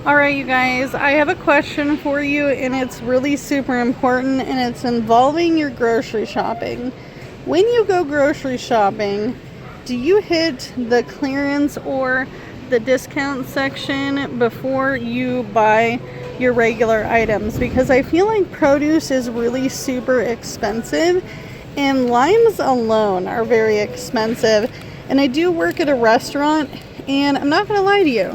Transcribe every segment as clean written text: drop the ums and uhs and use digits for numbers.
Alright, you guys, I have a question for you, and it's really super important, and it's involving your grocery shopping. When you go grocery shopping, do you hit the clearance or the discount section before you buy your regular items? Because I feel like produce is really super expensive, and limes alone are very expensive. And I do work at a restaurant, and I'm not going to lie to you.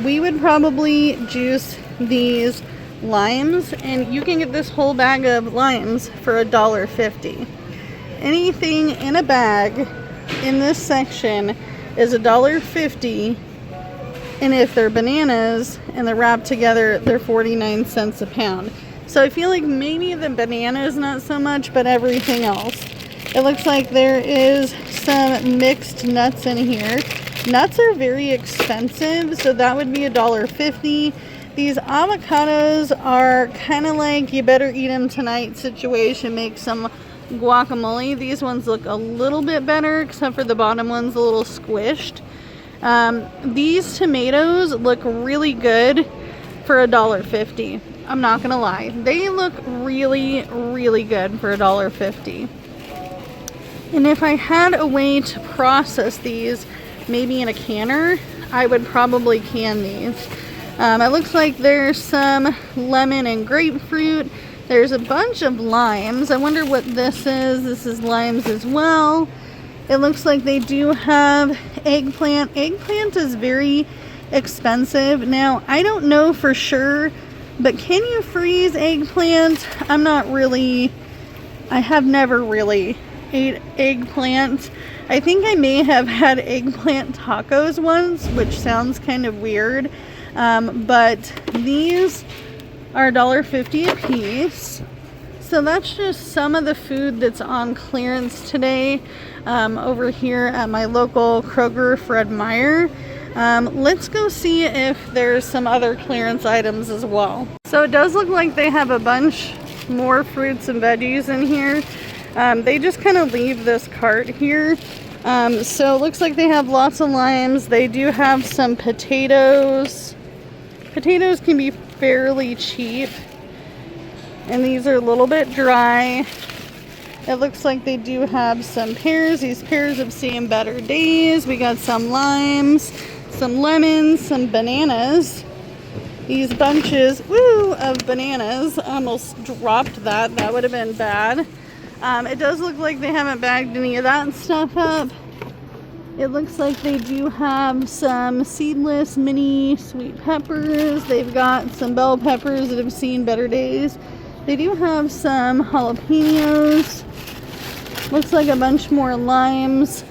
We would probably juice these limes, and you can get this whole bag of limes for $1.50. Anything in a bag in this section is $1.50, and if they're bananas and they're wrapped together, they're 49 cents a pound. So I feel like maybe the bananas not so much, but everything else. It looks like there is some mixed nuts in here. Nuts are very expensive, so that would be $1.50. These avocados are kind of like you better eat them tonight situation. Make some guacamole. These ones look a little bit better, except for the bottom one's a little squished. These tomatoes look really good for $1.50. I'm not gonna lie, they look really, really good for $1.50. And if I had a way to process these, maybe in a canner, I would probably can these. It looks like there's some lemon and grapefruit. There's a bunch of limes. I wonder what this is. This is limes as well. It looks like they do have eggplant. Eggplant is very expensive. Now, I don't know for sure, but can you freeze eggplant? I have never really ate eggplant. I think I may have had eggplant tacos once, which sounds kind of weird, but these are $1.50 a piece. So that's just some of the food that's on clearance today over here at my local Kroger Fred Meyer. Let's go see if there's some other clearance items as well. So it does look like they have a bunch more fruits and veggies in here. They just kind of leave this cart here. So it looks like they have lots of limes. They do have some potatoes. Potatoes can be fairly cheap. And these are a little bit dry. It looks like they do have some pears. These pears have seen better days. We got some limes, some lemons, some bananas. These bunches, of bananas. I almost dropped that. That would have been bad. It does look like they haven't bagged any of that stuff up. It looks like they do have some seedless mini sweet peppers. They've got some bell peppers that have seen better days. They do have some jalapenos. Looks like a bunch more limes.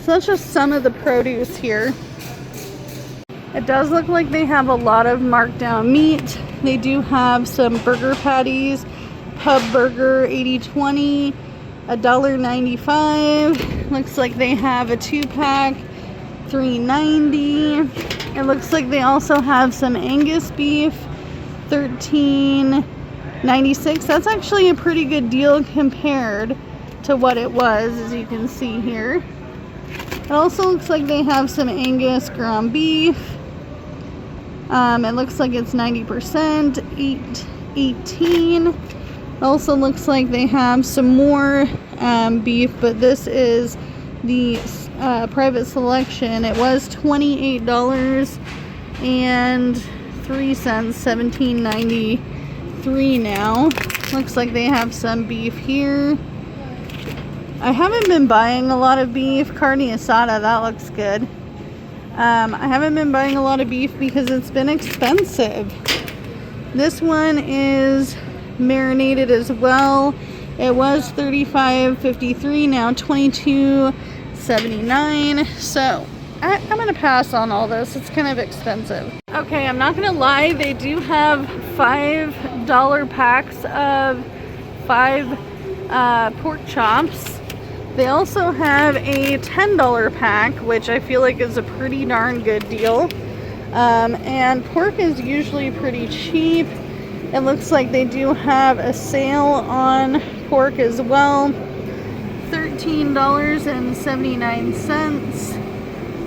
So that's just some of the produce here. It does look like they have a lot of markdown meat. They do have some burger patties. Pub burger 80/20, $1.95. Looks like they have a 2-pack, $3.90. It looks like they also have some Angus beef, $13.96. That's actually a pretty good deal compared to what it was, as you can see here. It also looks like they have some Angus ground beef. It looks like it's 90%, $8.18. Also looks like they have some more beef, but this is the private selection. It was $28.03, $17.93 now. Looks like they have some beef here. I haven't been buying a lot of beef. Carne asada, that looks good. I haven't been buying a lot of beef because it's been expensive. This one is marinated as well. It was $35.53, now $22.79. So I'm gonna pass on all this. It's kind of expensive. Okay, I'm not gonna lie, they do have $5 packs of 5 pork chops. They also have a $10 pack, which I feel like is a pretty darn good deal. And pork is usually pretty cheap. It looks like they do have a sale on pork as well. $13.79.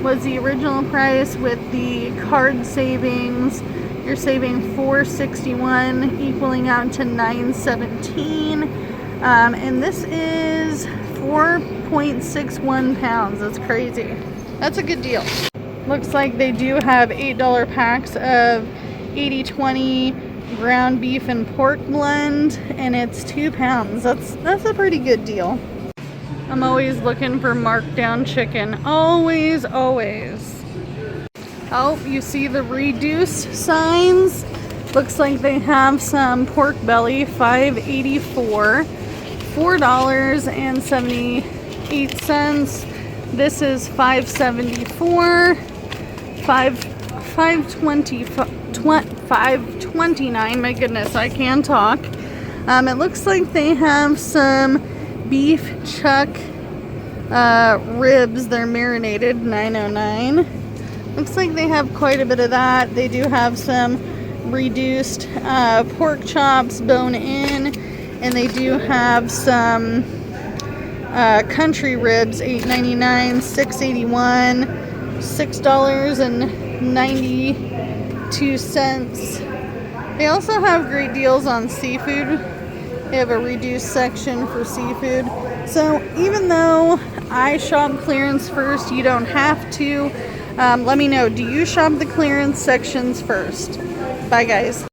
was the original price. With the card savings, you're saving $4.61, equaling out to $9.17. And this is 4.61 pounds. That's crazy. That's a good deal. Looks like they do have $8 packs of 80/20 ground beef and pork blend, and it's 2 pounds. That's a pretty good deal. I'm always looking for markdown chicken. Always, always. Oh, you see the reduced signs? Looks like they have some pork belly, $5.84, $4.78. This is $5.74, $5.29. My goodness, I can talk. It looks like they have some beef chuck ribs. They're marinated, $9.09. Looks like they have quite a bit of that. They do have some reduced pork chops, bone in, and they do have some country ribs, $8.99, $6.81, $6.92. They also have great deals on seafood. They have a reduced section for seafood. So even though I shop clearance first, you don't have to. Let me know, do you shop the clearance sections first? Bye, guys.